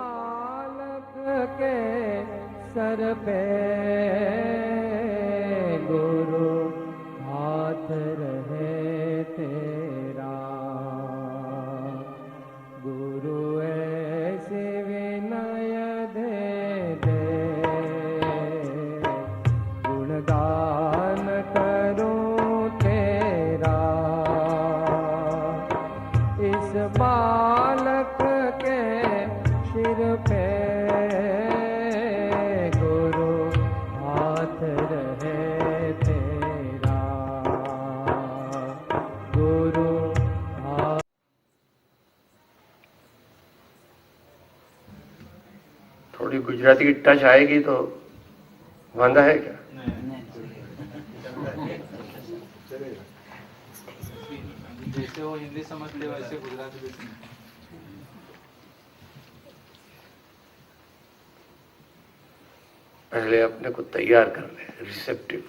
बालक के सर पे गुरु हाथ रहे तेरा, गुरु ऐसे विनय दे दे, गुणगान करूं तेरा। इस बालक के सिर पे गुरु हाथ रहे तेरा, गुरु हाथ। थोड़ी गुजराती की टच आएगी तो वांदा है क्या? जैसे वो हिंदी समझते वैसे गुजराती भी। पहले अपने को तैयार कर ले, रिसेप्टिव।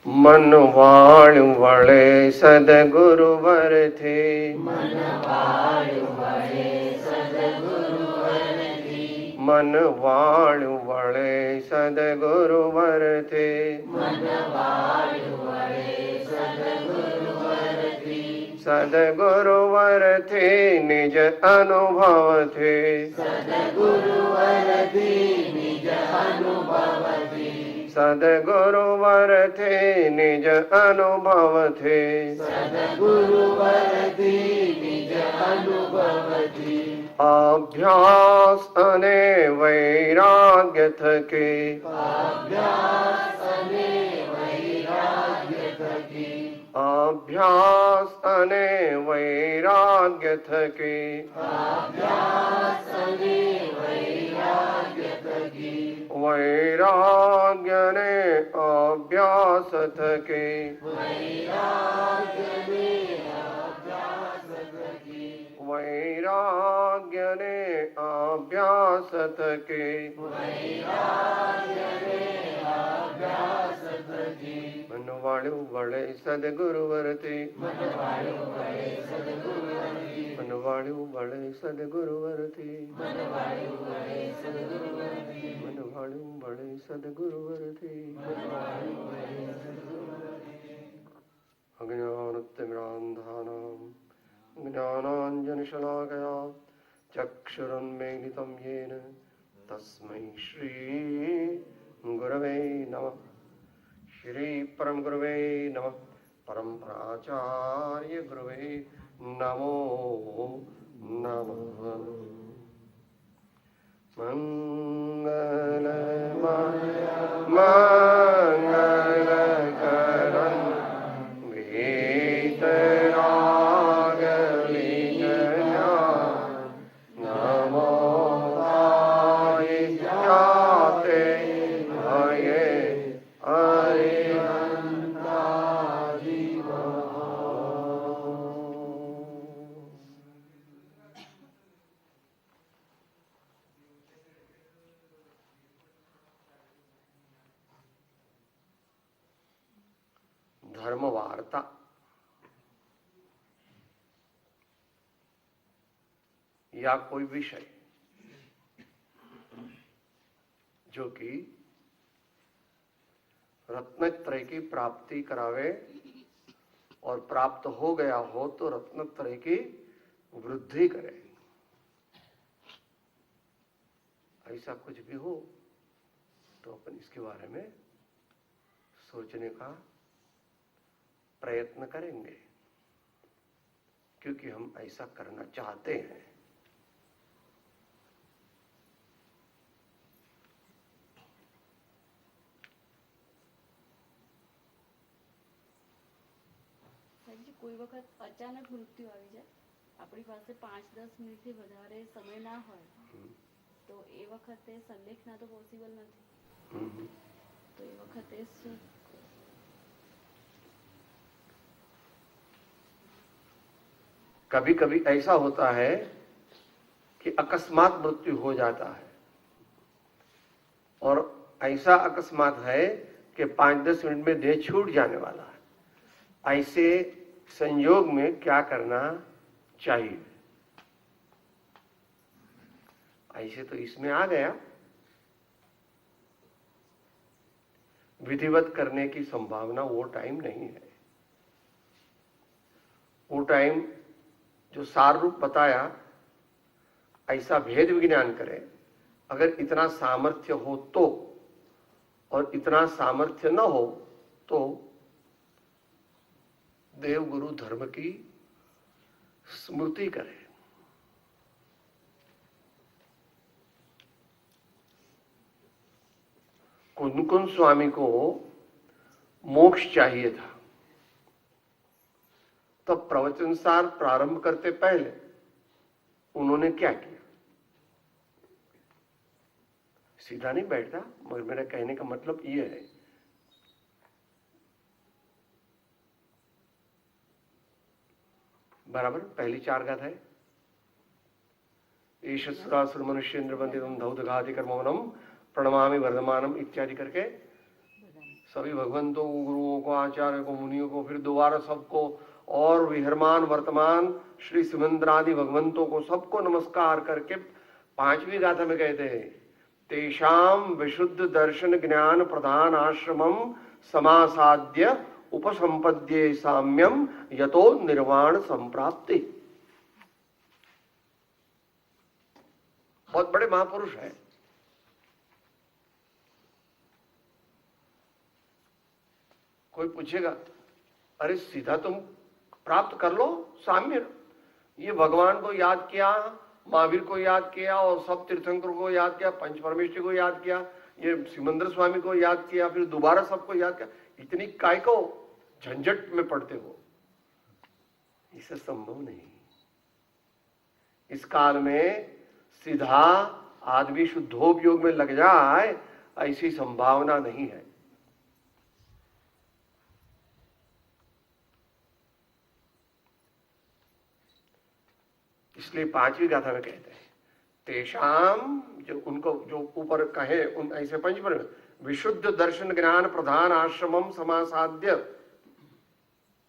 मन वाणु वळे सदगुरुवर थे, मन वाणु वळे सदगुरुवर थे, मन वाणु वळे सदगुरुवर थे, मन वाणु वळे सदगुरुवर थे, सदगुरुवर थे निज अनुभव थे, सदगुरुवर थे निज अनुभव थे, सदगुरुवर थे निज अनुभव थे, सदगुरुवर थे निज अनुभव थे। अभ्यास अने वैराग्य थके, अभ्यास अने वैराग्य थके, अभ्यास अने वैराग्य थके, अभ्यास अने वैराग्य थके, वैराग्य ने अभ्यास थके, वैराग्य ने अभ्यास थके, वैराग्य ने अभ्यास थके, वैराग्य ने अभ्यास थके। मन वाणु वळे सदगुरुवर थे, मन वाणु वळे सदगुरुवर थे, मन वाणु वळे सदगुरुवर थे, मन वाणु वळे सदगुरुवर थे, मन वाणु वळे सदगुरुवर थे, मन वाणु वळे सदगुरुवर थे। अज्ञानतिमिरान्धानां ज्ञानाञ्जनशलाकया चक्षुरुन्मीलितं येन तस्मै श्री गुरवे नमः। श्री परम गुरुवे नमः। परम्पराचार्य गुरुवे नमो नमः। मंगलमय मंगलकरं वीतरागविजयं नमो ताये जाते भये धर्म वार्ता। या कोई विषय जो कि रत्नत्रय की प्राप्ति करावे और प्राप्त हो गया हो तो रत्नत्रय की वृद्धि करे, ऐसा कुछ भी हो तो अपन इसके बारे में सोचने का प्रयत्न करेंगे, क्योंकि हम ऐसा करना चाहते हैं। કોઈ વખત અચાનક મૃત્યુ આવી જાય, આપણી પાસે 5-10 મિનિટથી વધારે સમય ના હોય તો એ વખતે સંલેખના તો પોસિબલ નથી, તો એ વખતે શું? कभी कभी ऐसा होता है कि अकस्मात मृत्यु हो जाता है, और ऐसा अकस्मात है कि 5-10 मिनट में देह छूट जाने वाला है। ऐसे संयोग में क्या करना चाहिए? ऐसे तो इसमें आ गया, विधिवत करने की संभावना वो टाइम नहीं है। वो टाइम जो सार रूप बताया, ऐसा भेद विज्ञान करे, अगर इतना सामर्थ्य हो तो, और इतना सामर्थ्य न हो तो देव गुरु धर्म की स्मृति करे। कुंदकुंद स्वामी को मोक्ष चाहिए था, तब प्रवचन सार प्रारंभ करते पहले उन्होंने क्या किया? सीधा नहीं बैठता, मगर मेरा कहने का मतलब यह है, बराबर पहली 4 गाथाएं, ईशस्रासुर मनुष्येंद्र वंदितम धौतघाति कर्मवनम प्रणमामि वर्धमानम इत्यादि करके सभी भगवंतों को, गुरुओं को, आचार्य को, मुनियों को, फिर दोबारा सबको, और विहरमान वर्तमान श्री सुमंद्रादि भगवंतों को सबको नमस्कार करके 5वीं गाथा में कहते हैं, तेषाम विशुद्ध दर्शन ज्ञान प्रधान आश्रमम समासाद्य उपसंपद्ये साम्यम यतो निर्वाण संप्राप्ति। बहुत बड़े महापुरुष है। कोई पूछेगा, अरे सीधा तुम प्राप्त कर लो साम्य, ये भगवान को याद किया, महावीर को याद किया, और सब तीर्थंकर को याद किया, पंच परमेश्वर को याद किया, ये सिमंदर स्वामी को याद किया, फिर दोबारा सबको याद किया, इतनी काय को झंझट में पड़ते हो? इसे संभव नहीं। इस काल में सीधा आदमी शुद्धोपयोग में लग जाए, ऐसी संभावना नहीं है। इसलिए 5वीं गाथा में कहते हैं, तेषाम, जो उनको जो ऊपर कहे उन ऐसे पंचपर विशुद्ध दर्शन ज्ञान प्रधान आश्रमम समासाद्य,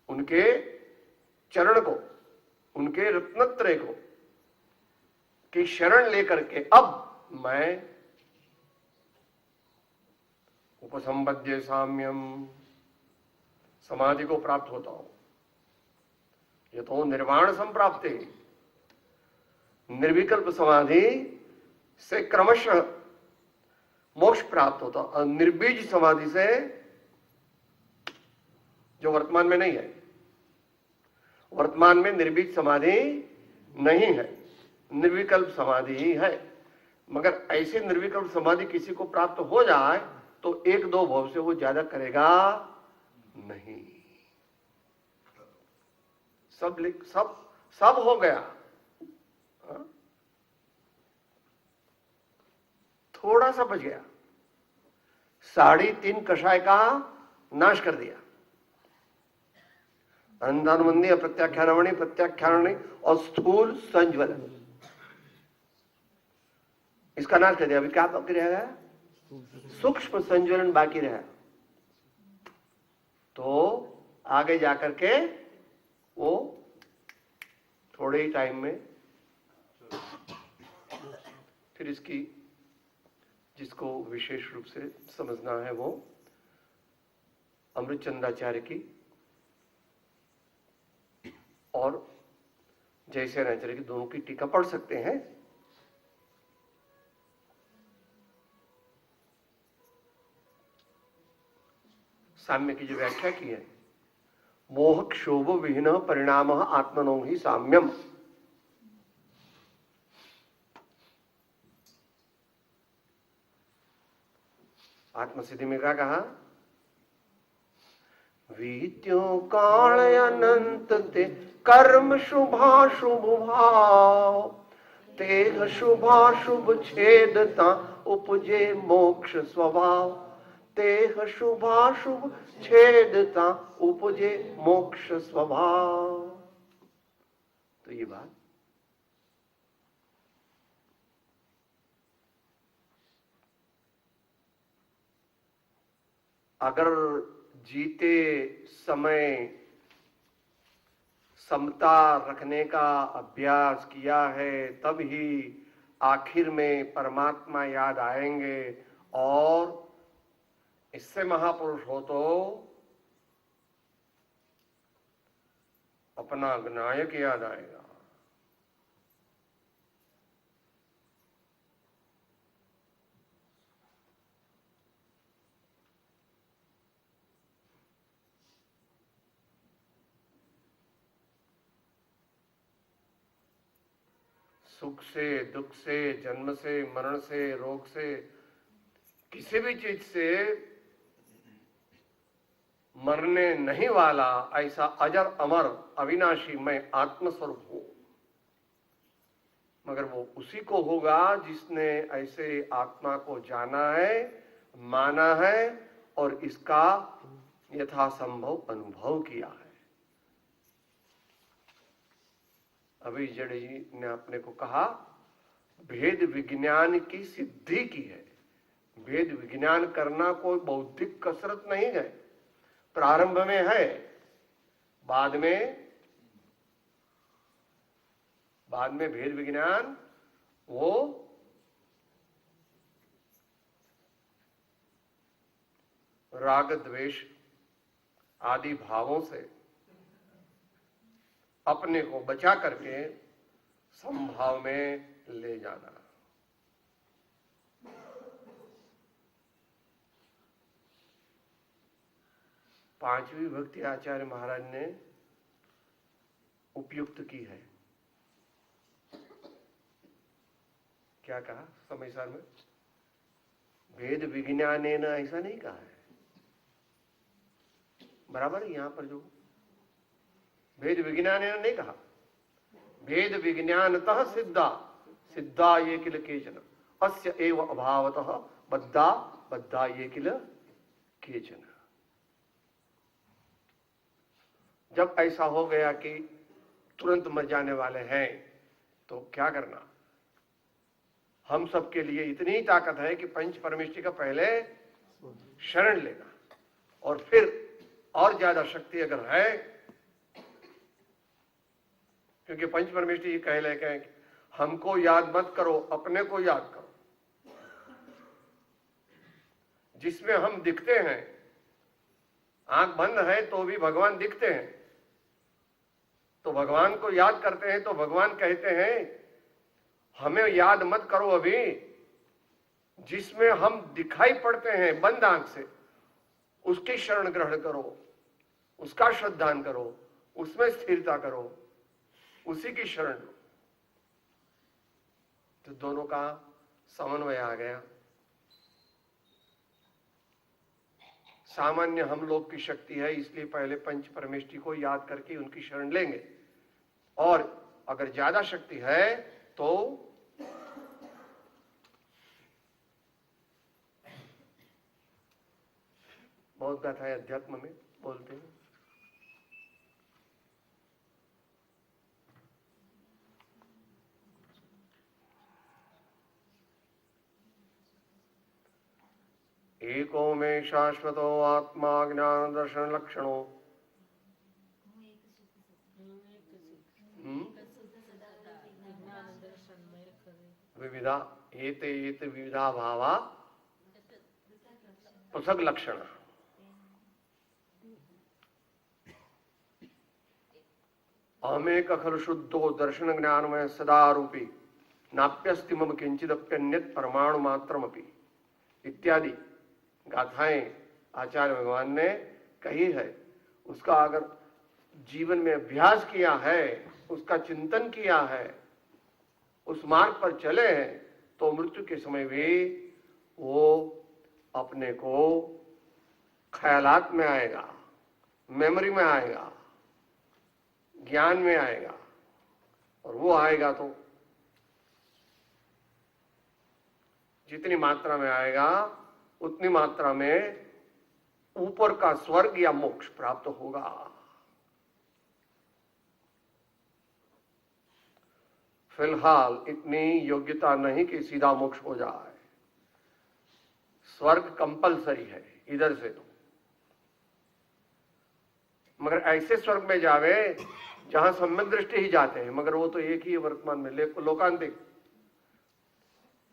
उनके चरण को, उनके रत्नत्रय को की शरण लेकर के अब मैं उपसंपद्य साम्यम, समाधि को प्राप्त होता हूं। ये तो निर्वाण संप्राप्ति, निर्विकल्प समाधि से क्रमशः मोक्ष प्राप्त होता, और निर्बीज समाधि से, जो वर्तमान में नहीं है, वर्तमान में निर्बीज समाधि नहीं है, निर्विकल्प समाधि ही है। मगर ऐसे निर्विकल्प समाधि किसी को प्राप्त हो जाए तो 1-2 भाव से वो ज्यादा करेगा नहीं। सब हो गया, थोड़ा सा बच गया, 3.5 कषाय का नाश कर दिया। अनुदानुबंधी, अप्रत्याख्यानवणी, प्रत्याख्यानवणी और स्थूल संज्वलन, इसका नाश कर दिया। अभी क्या बाकी रहेगा? सूक्ष्म संज्वलन बाकी रहा। तो आगे जाकर के वो थोड़े ही टाइम में फिर इसकी, जिसको विशेष रूप से समझना है, वो अमृतचंदाचार्य की और जयसेनाचार्य की दोनों की टीका पढ़ सकते हैं। साम्य की जो व्याख्या की है, मोह क्षोभ विहीन परिणाम आत्मनो ही साम्यम। आत्मसिद्धि में क्या कहा? वीत्यो काल अनंत ते कर्म शुभाशुभ भाव, तेह शुभाशुभ छेदता उपजे मोक्ष स्वभाव, तेह शुभाशुभ छेदता उपजे मोक्ष स्वभाव। तो ये बात अगर जीते समय समता रखने का अभ्यास किया है, तब ही आखिर में परमात्मा याद आएंगे और इससे महापुरुष हो तो अपना नायक याद आएगा। सुख से, दुख से, जन्म से, मरण से, रोग से, किसी भी चीज से मरने नहीं वाला ऐसा अजर अमर अविनाशी मैं आत्मस्वरूप हूं। मगर वो उसी को होगा जिसने ऐसे आत्मा को जाना है, माना है और इसका यथासंभव अनुभव किया है। अभी जड़े जी ने अपने को कहा भेद विज्ञान की सिद्धि की है। भेद विज्ञान करना कोई बौद्धिक कसरत नहीं है। प्रारंभ में है, बाद में भेद विज्ञान वो राग द्वेष आदि भावों से अपने को बचा करके समभाव में ले जाना। पांचवी भक्ति आचार्य महाराज ने उपयुक्त की है। क्या कहा समय सार में? भेद विज्ञान ने ना, ऐसा नहीं कहा है। बराबर है यहां पर जो भेद विज्ञान ने नहीं कहा। भेद विज्ञानतः सिद्धा सिद्धा ये किल केचन अस्य एव अभावतः बद्धा बद्धा ये किल केचन। जब ऐसा हो गया कि तुरंत मर जाने वाले हैं तो क्या करना? हम सबके लिए इतनी ताकत है कि पंच परमेष्टि का पहले शरण लेना और फिर और ज्यादा शक्ति अगर है, क्योंकि पंच परमेष्टि ये कह ले कि हमको याद मत करो, अपने को याद करो। जिसमें हम दिखते हैं, आंख बंद है तो भी भगवान दिखते हैं, तो भगवान को याद करते हैं तो भगवान कहते हैं हमें याद मत करो अभी। जिसमें हम दिखाई पड़ते हैं बंद आंख से, उसकी शरण ग्रहण करो, उसका श्रद्धान करो, उसमें स्थिरता करो, उसी की शरण लो। तो दोनों का समन्वय आ गया। सामान्य हम लोग की शक्ति है, इसलिए पहले पंच परमेष्टि को याद करके उनकी शरण लेंगे, और अगर ज्यादा शक्ति है तो बहुत गाथा है अध्यात्म में बोलते हैं एको में शाश्वतो आत्मा ज्ञान दर्शन लक्षणों विविधा एते एते विविधा भावा पृथक लक्षण। अहमेक खलु शुद्धो दर्शन ज्ञान में सदा रूपी नाप्यस्ति मम किंचिदप्यन्यत परमाणु मात्रमपि इत्यादि गाथाएं आचार्य भगवान ने कही है। उसका अगर जीवन में अभ्यास किया है, उसका चिंतन किया है, उस मार्ग पर चले हैं, तो मृत्यु के समय भी वो अपने को ख्यालात में आएगा, मेमोरी में आएगा, ज्ञान में आएगा, और वो आएगा तो जितनी मात्रा में आएगा उतनी मात्रा में ऊपर का स्वर्ग या मोक्ष प्राप्त होगा। फिलहाल इतनी योग्यता नहीं कि सीधा मोक्ष हो जाए। स्वर्ग कंपलसरी है इधर से तो, मगर ऐसे स्वर्ग में जावे जहां सम्यक दृष्टि ही जाते हैं, मगर वो तो एक ही वर्तमान में लोकांतिक।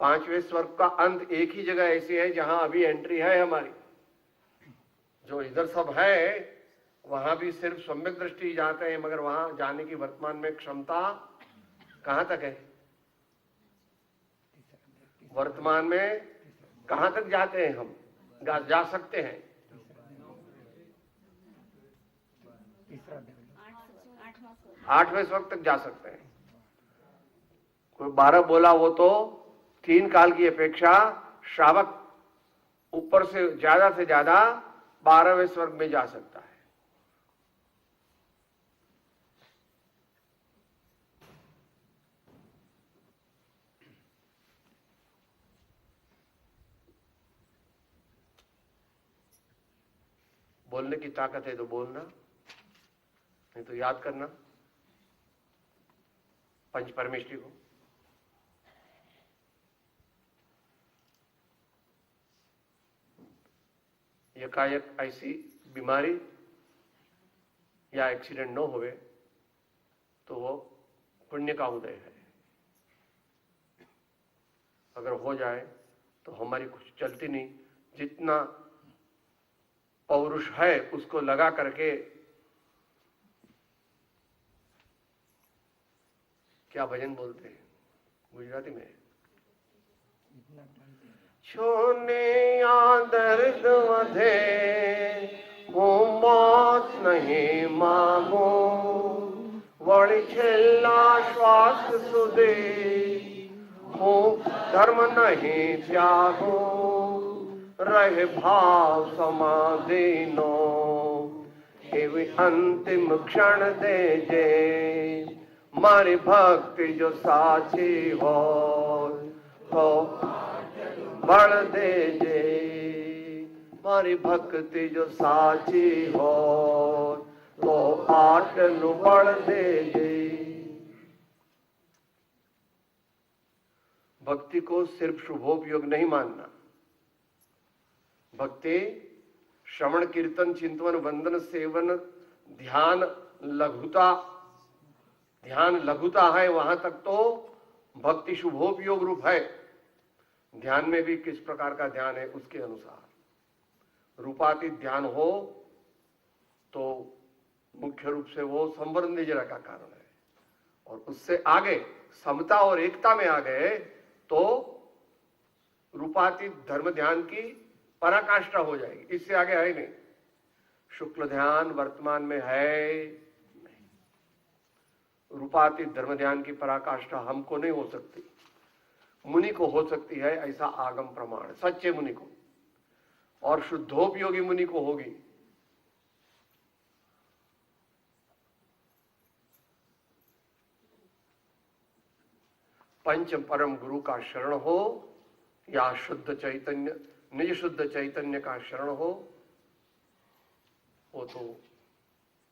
5वें स्वर्ग का अंत एक ही जगह ऐसी है जहां अभी एंट्री है हमारी। जो इधर सब है वहां भी सिर्फ सम्यक दृष्टि जाते हैं, मगर वहां जाने की वर्तमान में क्षमता कहां तक है? वर्तमान में कहां तक जाते हैं हम? जा सकते हैं 8वें स्वर्ग तक जा सकते हैं। कोई 12 बोला वो तो 3 काल की अपेक्षा श्रावक ऊपर से ज्यादा 12वें स्वर्ग में जा सकता है। बोलने की ताकत है तो बोलना, नहीं तो याद करना पंच परमेष्टि को। एकाएक ऐसी बीमारी या एक्सीडेंट न होवे तो वो पुण्य का उदय है। अगर हो जाए तो हमारी कुछ चलती नहीं, जितना पौरुष है उसको लगा करके, क्या भजन बोलते हैं गुजराती में, छोने या दर्द वधे હું મોત નહીં માગો વળી છેલ્લા શ્વાસ સુધી હું ધર્મ નહીં ત્યાગો રહે ભાવ સમાધિનો એવી અંતિમ ક્ષણ દેજે મારી ભક્તિ જો સાચી હોય તો बल देजे मारी भक्ति जो साची हो तो आटलू बल देजे। भक्ति को सिर्फ शुभोपयोग नहीं मानना। भक्ति श्रवण कीर्तन चिंतन वंदन सेवन ध्यान लघुता है, वहां तक तो भक्ति शुभोपयोग रूप है। ध्यान में भी किस प्रकार का ध्यान है उसके अनुसार रूपातीत ध्यान हो तो मुख्य रूप से वो संवरण निजरा का कारण है, और उससे आगे समता और एकता में आ गए तो रूपातीत धर्म ध्यान की पराकाष्ठा हो जाएगी। इससे आगे है नहीं। शुक्ल ध्यान वर्तमान में है नहीं। रूपातीत धर्म ध्यान की पराकाष्ठा हमको नहीं हो सकती, मुनि को हो सकती है, ऐसा आगम प्रमाण। सच्चे मुनि को और शुद्धोपयोगी मुनि को होगी। पंच परम गुरु का शरण हो या शुद्ध चैतन्य निज शुद्ध चैतन्य का शरण हो, वो तो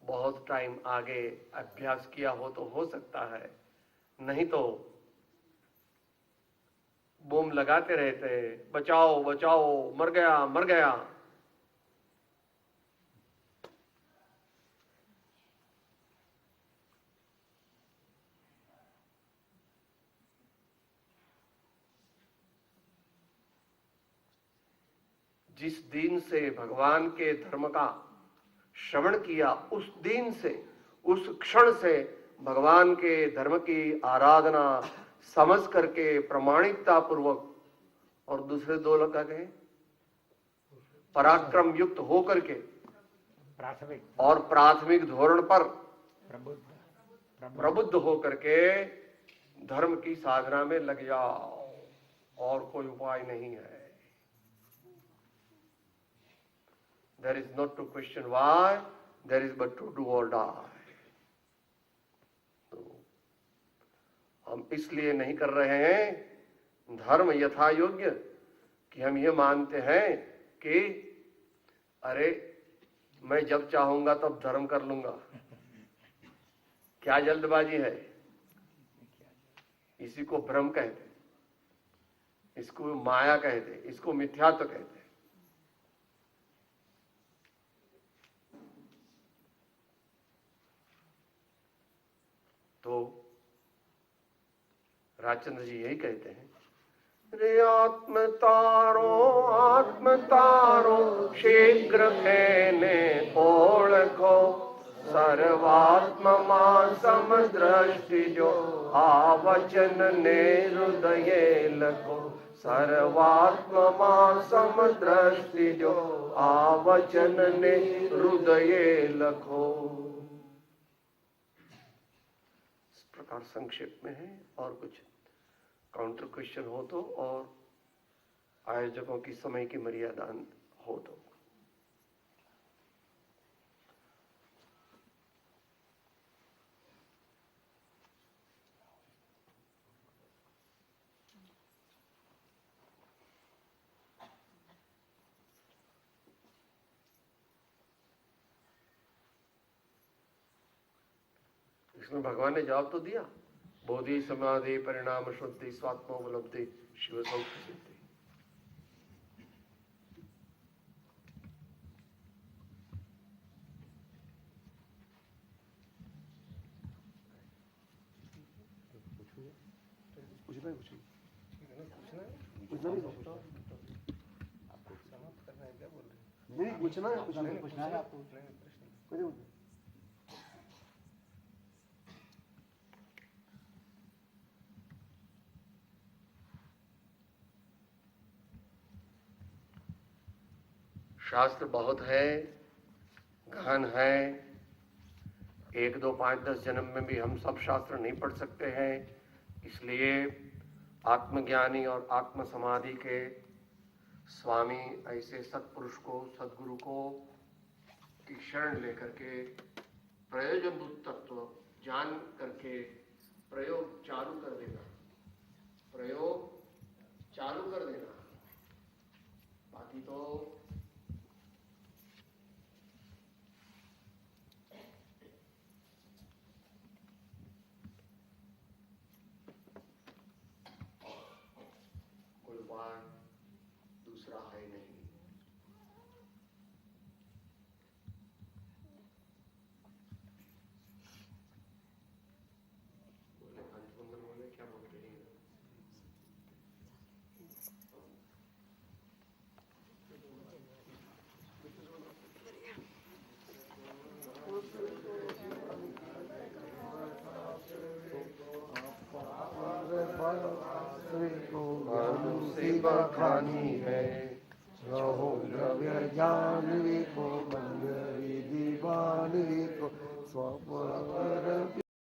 बहुत टाइम आगे अभ्यास किया हो तो हो सकता है, नहीं तो बूम लगाते रहते बचाओ बचाओ मर गया मर गया। जिस दिन से भगवान के धर्म का श्रवण किया उस दिन से उस क्षण से भगवान के धर्म की आराधना समझ करके प्रामाणिकता पूर्वक, और दूसरे 2 लगा गए पराक्रम युक्त हो करके और प्राथमिक धोरण पर प्रबुद्ध हो करके धर्म की साधना में लग जाओ, और कोई उपाय नहीं है। There is not to question why, there is but to do or die. हम इसलिए नहीं कर रहे हैं धर्म यथा योग्य कि हम ये मानते हैं कि अरे मैं जब चाहूंगा तब धर्म कर लूंगा। क्या जल्दबाजी है? इसी को भ्रम कहते, इसको माया कहते, इसको मिथ्यात्व कहते। तो राजचंद्र जी यही कहते हैं रे आत्म तारो शीघ्र खेने ओळखो सर्वात्मा समदृष्टि जो आ वचन ने हृदये लखो सर्वात्मा समदृष्टि जो आ वचन ने हृदये लखो। इस प्रकार संक्षेप में है। और कुछ काउंटर क्वेश्चन हो तो और आयोजकों की समय की मर्यादा हो तो। इसमें भगवान ने जवाब तो दिया, बोधि समाधि परिणाम शुद्धि स्वात्मोपलब्धि शिव सौख्य सिद्धि। पूछना है आपको। शास्त्र बहुत है, गहन है। 1, 2, 5, 10 जन्म में भी हम सब शास्त्र नहीं पढ़ सकते हैं। इसलिए आत्मज्ञानी और आत्म समाधि के स्वामी ऐसे सत्पुरुष को, सद्गुरु को की शरण लेकर के प्रयोजनभूत तत्व जान करके प्रयोग चालू कर देना, प्रयोग चालू कर देना। बाकी तो कोई बार दूसरा है नहीं। बोले पंचमंगल बोले क्या बोलते हैं? बखानी है रहो द्रव्य जान को मंगरी दीवान को स्वप्न